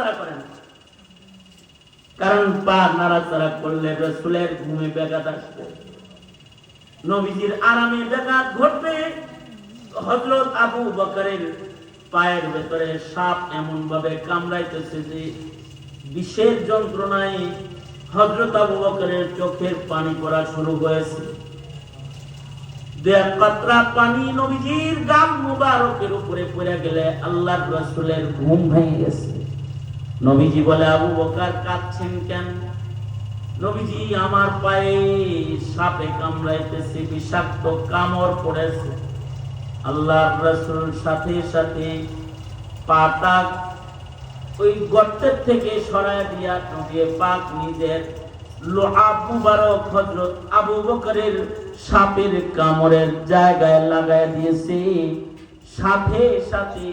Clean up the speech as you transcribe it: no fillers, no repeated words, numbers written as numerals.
নাড়াচাড়া করে না, কারণ পা নাড়াচাড়া করলে রাসূলের ঘুমে ব্যাঘাত আসবে, নবীজির আরামে ব্যাঘাত ঘটবে। হযরত আবু বকরের পায়ের ভেতরে সাপ এমন ভাবে কামড়াইতেছে যে বিষের যন্ত্রণায় হযরত আবু বকরের চোখের পানি পড়া শুরু হয়েছে। দেড় কাতরা পানি নবীজির গাল মুবারকের উপরে পড়ে গেলে আল্লাহর রাসূলের ঘুম ভেঙে গেছে। নবীজি বলে, আবু বকর কাঁদছেন কেন? নবীজি, আমার পায়ে সাপে কামড়াইতেছে, বিষাক্ত কামড় পড়েছে। আল্লাহর রাসূল সাথে সাথে পাটা ওই গর্তের থেকে সরায় দিয়া নবী পাক নিজের লোহাব মুবারক হযরত আবু বকরের সাপের কামড়ের জায়গায় লাগায় দিয়েছে। সাথে সাথে